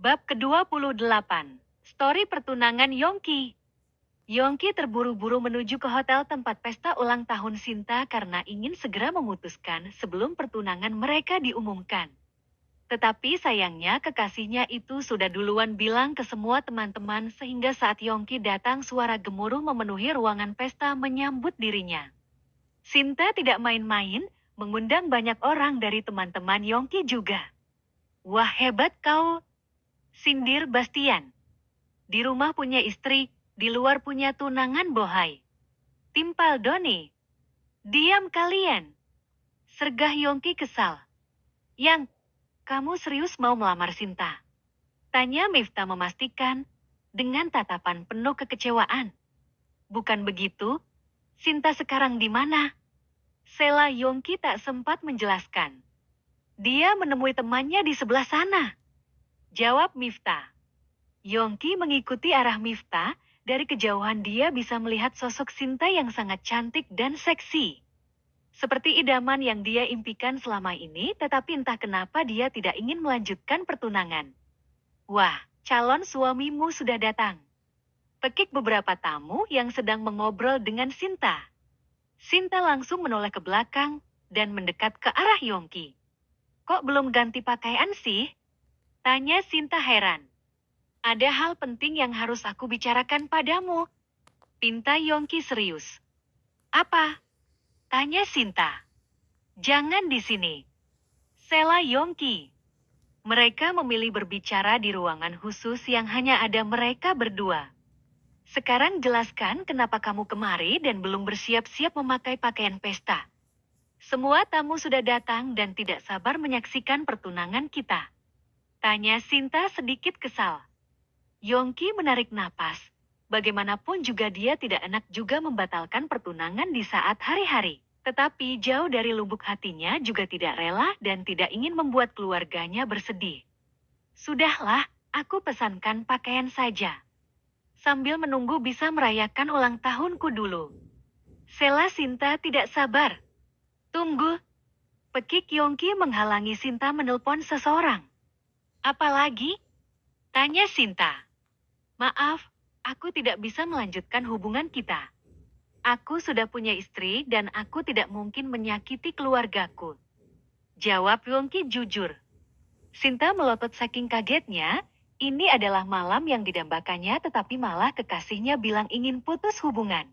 Bab ke-28. Story pertunangan Yongki. Yongki terburu-buru menuju ke hotel tempat pesta ulang tahun Sinta karena ingin segera memutuskan sebelum pertunangan mereka diumumkan. Tetapi sayangnya kekasihnya itu sudah duluan bilang ke semua teman-teman sehingga saat Yongki datang suara gemuruh memenuhi ruangan pesta menyambut dirinya. Sinta tidak main-main, mengundang banyak orang dari teman-teman Yongki juga. Wah, hebat kau, sindir Bastian. Di rumah punya istri, di luar punya tunangan bohai. Timpal Doni. Diam kalian. Sergah Yongki kesal. Yang, kamu serius mau melamar Sinta? Tanya Miftah memastikan, dengan tatapan penuh kekecewaan. Bukan begitu? Sinta sekarang di mana? Sela Yongki tak sempat menjelaskan. Dia menemui temannya di sebelah sana. Jawab Miftah. Yongki mengikuti arah Miftah, dari kejauhan dia bisa melihat sosok Sinta yang sangat cantik dan seksi. Seperti idaman yang dia impikan selama ini, tetapi entah kenapa dia tidak ingin melanjutkan pertunangan. Wah, calon suamimu sudah datang. Pekik beberapa tamu yang sedang mengobrol dengan Sinta. Sinta langsung menoleh ke belakang dan mendekat ke arah Yongki. Kok belum ganti pakaian sih? Tanya Sinta heran. Ada hal penting yang harus aku bicarakan padamu. Pinta Yongki serius. Apa? Tanya Sinta. Jangan di sini. Sela Yongki. Mereka memilih berbicara di ruangan khusus yang hanya ada mereka berdua. Sekarang jelaskan kenapa kamu kemari dan belum bersiap-siap memakai pakaian pesta. Semua tamu sudah datang dan tidak sabar menyaksikan pertunangan kita. Tanya Sinta sedikit kesal. Yongki menarik napas. Bagaimanapun juga dia tidak enak juga membatalkan pertunangan di saat hari-hari. Tetapi jauh dari lubuk hatinya juga tidak rela dan tidak ingin membuat keluarganya bersedih. Sudahlah, aku pesankan pakaian saja. Sambil menunggu bisa merayakan ulang tahunku dulu. Sela Sinta tidak sabar. Tunggu. Pekik Yongki menghalangi Sinta menelpon seseorang. Apalagi? Tanya Sinta. Maaf, aku tidak bisa melanjutkan hubungan kita. Aku sudah punya istri dan aku tidak mungkin menyakiti keluargaku. Jawab Yongki jujur. Sinta melotot saking kagetnya, ini adalah malam yang didambakannya tetapi malah kekasihnya bilang ingin putus hubungan.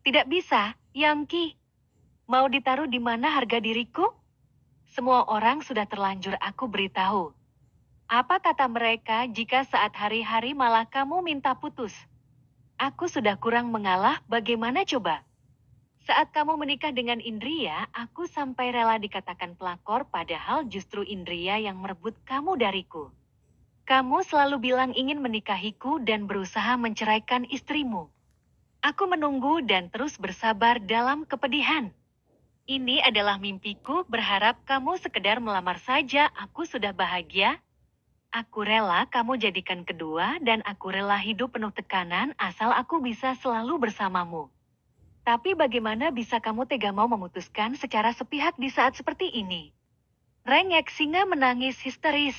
Tidak bisa, Yongki. Mau ditaruh di mana harga diriku? Semua orang sudah terlanjur aku beritahu. Apa kata mereka jika saat hari-hari malah kamu minta putus? Aku sudah kurang mengalah, bagaimana coba? Saat kamu menikah dengan Indria, aku sampai rela dikatakan pelakor padahal justru Indria yang merebut kamu dariku. Kamu selalu bilang ingin menikahiku dan berusaha menceraikan istrimu. Aku menunggu dan terus bersabar dalam kepedihan. Ini adalah mimpiku, berharap kamu sekedar melamar saja, aku sudah bahagia. Aku rela kamu jadikan kedua dan aku rela hidup penuh tekanan asal aku bisa selalu bersamamu. Tapi bagaimana bisa kamu tega mau memutuskan secara sepihak di saat seperti ini? Rengek singa menangis histeris.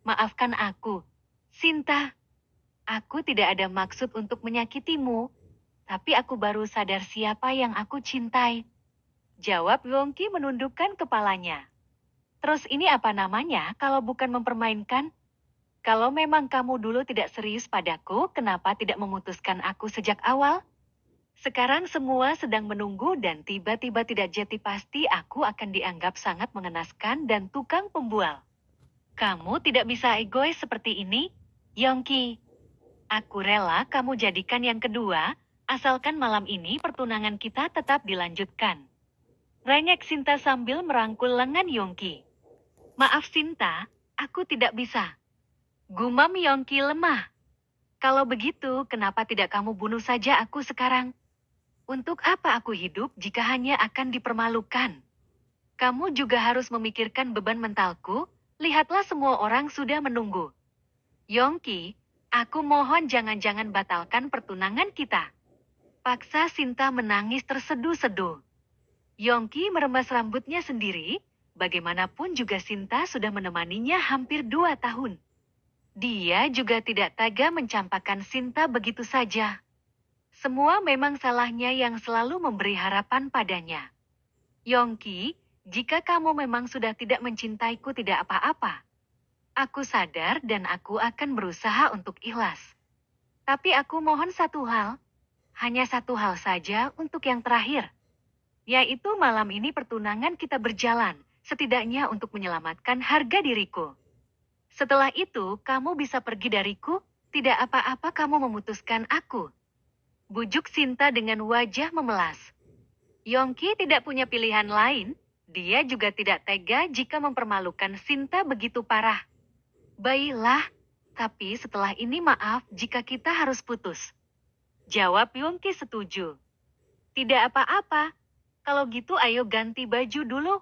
Maafkan aku, Sinta. Aku tidak ada maksud untuk menyakitimu, tapi aku baru sadar siapa yang aku cintai. Jawab Yongki menundukkan kepalanya. Terus ini apa namanya kalau bukan mempermainkan? Kalau memang kamu dulu tidak serius padaku, kenapa tidak memutuskan aku sejak awal? Sekarang semua sedang menunggu dan tiba-tiba tidak jadi pasti aku akan dianggap sangat mengenaskan dan tukang pembual. Kamu tidak bisa egois seperti ini, Yongki. Aku rela kamu jadikan yang kedua, asalkan malam ini pertunangan kita tetap dilanjutkan. Rengek Sinta sambil merangkul lengan Yongki. Maaf Sinta, aku tidak bisa. Gumam Yongki lemah. Kalau begitu, kenapa tidak kamu bunuh saja aku sekarang? Untuk apa aku hidup jika hanya akan dipermalukan? Kamu juga harus memikirkan beban mentalku, lihatlah semua orang sudah menunggu. Yongki, aku mohon jangan-jangan batalkan pertunangan kita. Paksa Sinta menangis terseduh-seduh. Yongki meremas rambutnya sendiri, bagaimanapun juga Sinta sudah menemaninya hampir 2 tahun. Dia juga tidak tega mencampakkan Sinta begitu saja. Semua memang salahnya yang selalu memberi harapan padanya. Yongki, jika kamu memang sudah tidak mencintaiku tidak apa-apa. Aku sadar dan aku akan berusaha untuk ikhlas. Tapi aku mohon satu hal, hanya satu hal saja untuk yang terakhir. Yaitu malam ini pertunangan kita berjalan, setidaknya untuk menyelamatkan harga diriku. Setelah itu, kamu bisa pergi dariku, tidak apa-apa kamu memutuskan aku. Bujuk Sinta dengan wajah memelas. Yongki tidak punya pilihan lain, dia juga tidak tega jika mempermalukan Sinta begitu parah. Baiklah, tapi setelah ini maaf jika kita harus putus. Jawab Yongki setuju. Tidak apa-apa, kalau gitu ayo ganti baju dulu.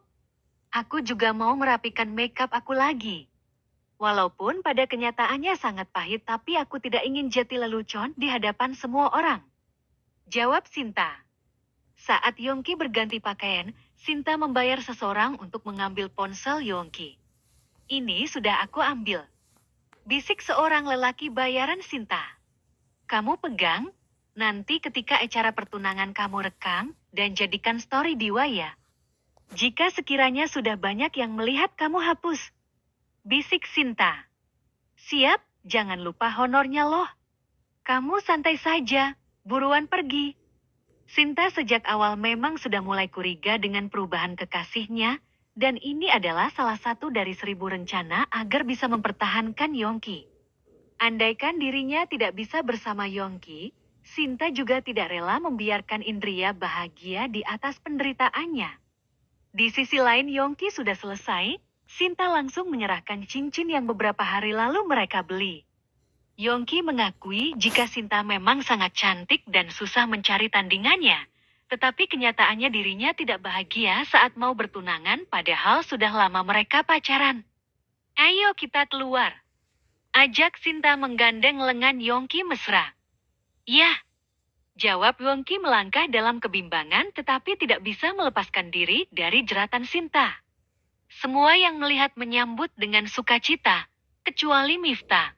Aku juga mau merapikan makeup aku lagi. Walaupun pada kenyataannya sangat pahit tapi aku tidak ingin jati lelucon di hadapan semua orang. Jawab Sinta. Saat Yongki berganti pakaian, Sinta membayar seseorang untuk mengambil ponsel Yongki. Ini sudah aku ambil. Bisik seorang lelaki bayaran Sinta. Kamu pegang, nanti ketika acara pertunangan kamu rekam, dan jadikan story di Waya. Jika sekiranya sudah banyak yang melihat kamu hapus. Bisik Sinta. Siap, jangan lupa honornya loh. Kamu santai saja, buruan pergi. Sinta sejak awal memang sudah mulai curiga dengan perubahan kekasihnya, dan ini adalah salah satu dari 1000 rencana agar bisa mempertahankan Yongki. Andaikan dirinya tidak bisa bersama Yongki, Sinta juga tidak rela membiarkan Indria bahagia di atas penderitaannya. Di sisi lain Yongki sudah selesai, Sinta langsung menyerahkan cincin yang beberapa hari lalu mereka beli. Yongki mengakui jika Sinta memang sangat cantik dan susah mencari tandingannya, tetapi kenyataannya dirinya tidak bahagia saat mau bertunangan padahal sudah lama mereka pacaran. Ayo kita keluar. Ajak Sinta menggandeng lengan Yongki mesra. Ya, jawab Yongki melangkah dalam kebimbangan tetapi tidak bisa melepaskan diri dari jeratan Sinta. Semua yang melihat menyambut dengan sukacita, kecuali Miftah.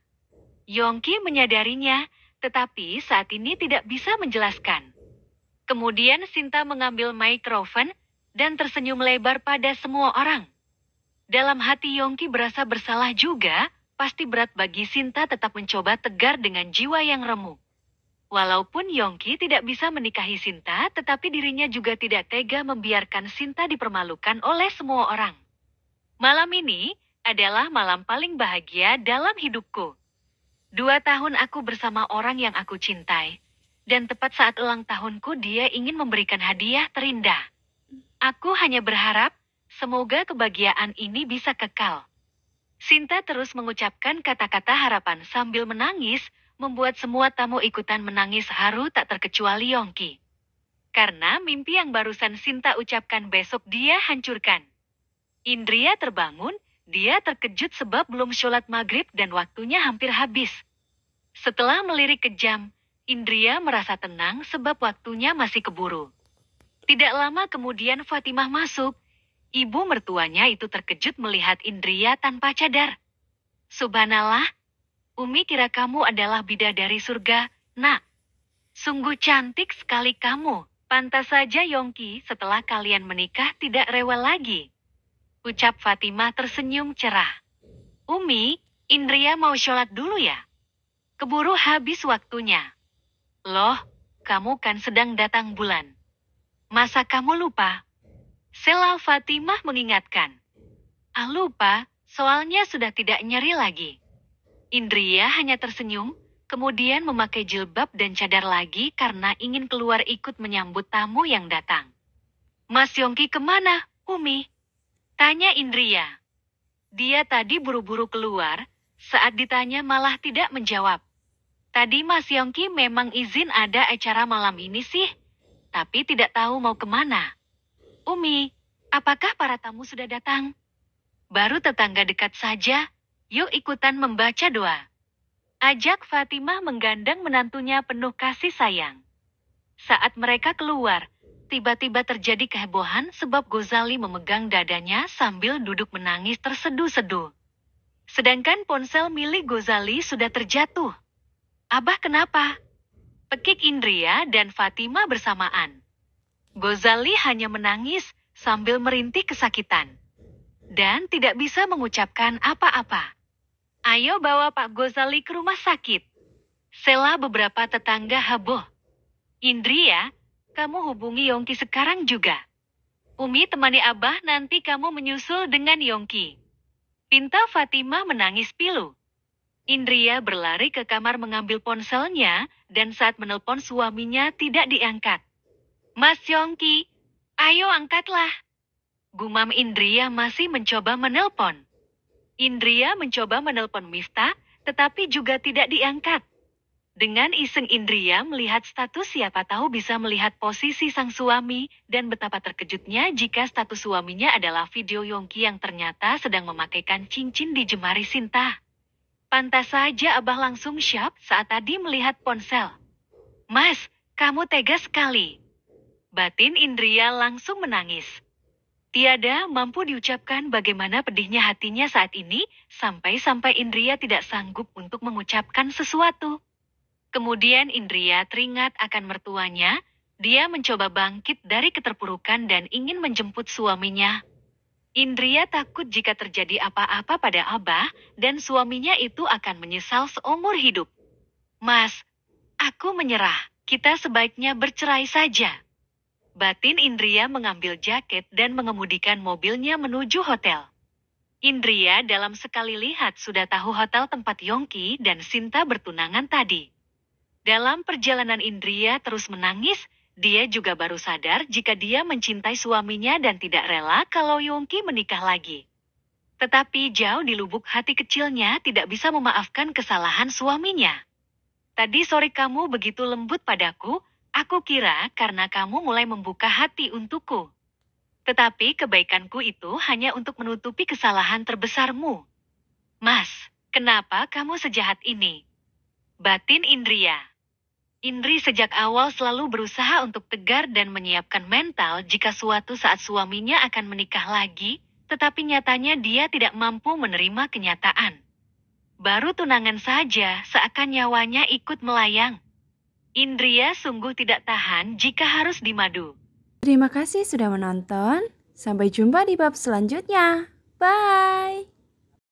Yongki menyadarinya, tetapi saat ini tidak bisa menjelaskan. Kemudian Sinta mengambil mikrofon dan tersenyum lebar pada semua orang. Dalam hati Yongki berasa bersalah juga, pasti berat bagi Sinta tetap mencoba tegar dengan jiwa yang remuk. Walaupun Yongki tidak bisa menikahi Sinta, tetapi dirinya juga tidak tega membiarkan Sinta dipermalukan oleh semua orang. Malam ini adalah malam paling bahagia dalam hidupku. 2 tahun aku bersama orang yang aku cintai, dan tepat saat ulang tahunku dia ingin memberikan hadiah terindah. Aku hanya berharap, semoga kebahagiaan ini bisa kekal. Sinta terus mengucapkan kata-kata harapan sambil menangis, membuat semua tamu ikutan menangis haru tak terkecuali Yongki. Karena mimpi yang barusan Sinta ucapkan besok dia hancurkan. Indria terbangun, dia terkejut sebab belum sholat maghrib dan waktunya hampir habis. Setelah melirik ke jam, Indria merasa tenang sebab waktunya masih keburu. Tidak lama kemudian Fatimah masuk. Ibu mertuanya itu terkejut melihat Indria tanpa cadar. Subhanallah, Umi kira kamu adalah bidadari surga, nak. Sungguh cantik sekali kamu. Pantas saja Yongki setelah kalian menikah tidak rewel lagi. Ucap Fatimah tersenyum cerah. Umi, Indria mau sholat dulu ya? Keburu habis waktunya. Loh, kamu kan sedang datang bulan. Masa kamu lupa? Sela Fatimah mengingatkan. Ah lupa, soalnya sudah tidak nyeri lagi. Indria hanya tersenyum, kemudian memakai jilbab dan cadar lagi karena ingin keluar ikut menyambut tamu yang datang. Mas Yongki kemana, Umi? Tanya Indria. Dia tadi buru-buru keluar, saat ditanya malah tidak menjawab. Tadi Mas Yongki memang izin ada acara malam ini sih, tapi tidak tahu mau kemana. Umi, apakah para tamu sudah datang? Baru tetangga dekat saja. Yuk ikutan membaca doa. Ajak Fatimah menggandeng menantunya penuh kasih sayang. Saat mereka keluar, tiba-tiba terjadi kehebohan sebab Gozali memegang dadanya sambil duduk menangis terseduh-seduh. Sedangkan ponsel milik Gozali sudah terjatuh. Abah kenapa? Pekik Indria dan Fatima bersamaan. Gozali hanya menangis sambil merintih kesakitan. Dan tidak bisa mengucapkan apa-apa. Ayo bawa Pak Gozali ke rumah sakit. Sela beberapa tetangga heboh. Indria, kamu hubungi Yongki sekarang juga. Umi temani Abah, nanti kamu menyusul dengan Yongki. Pinta Fatima menangis pilu. Indria berlari ke kamar mengambil ponselnya, dan saat menelpon suaminya tidak diangkat. Mas Yongki, ayo angkatlah. Gumam Indria masih mencoba menelpon. Indria mencoba menelpon Miftah, tetapi juga tidak diangkat. Dengan iseng Indria melihat status, siapa tahu bisa melihat posisi sang suami, dan betapa terkejutnya jika status suaminya adalah video Yongki yang ternyata sedang memakaikan cincin di jemari Sinta. Pantas saja Abah langsung syok saat tadi melihat ponsel. Mas, kamu tega sekali. Batin Indria langsung menangis. Tiada mampu diucapkan bagaimana pedihnya hatinya saat ini, sampai-sampai Indria tidak sanggup untuk mengucapkan sesuatu. Kemudian Indria teringat akan mertuanya, dia mencoba bangkit dari keterpurukan dan ingin menjemput suaminya. Indria takut jika terjadi apa-apa pada Abah, dan suaminya itu akan menyesal seumur hidup. Mas, aku menyerah, kita sebaiknya bercerai saja. Batin Indria mengambil jaket dan mengemudikan mobilnya menuju hotel. Indria dalam sekali lihat sudah tahu hotel tempat Yongki dan Sinta bertunangan tadi. Dalam perjalanan Indria terus menangis, dia juga baru sadar jika dia mencintai suaminya dan tidak rela kalau Yongki menikah lagi. Tetapi jauh di lubuk hati kecilnya tidak bisa memaafkan kesalahan suaminya. Tadi sore kamu begitu lembut padaku, aku kira karena kamu mulai membuka hati untukku. Tetapi kebaikanku itu hanya untuk menutupi kesalahan terbesarmu. Mas, kenapa kamu sejahat ini? Batin Indria. Indri sejak awal selalu berusaha untuk tegar dan menyiapkan mental jika suatu saat suaminya akan menikah lagi, tetapi nyatanya dia tidak mampu menerima kenyataan. Baru tunangan saja, seakan nyawanya ikut melayang. Indria sungguh tidak tahan jika harus dimadu. Terima kasih sudah menonton. Sampai jumpa di bab selanjutnya. Bye!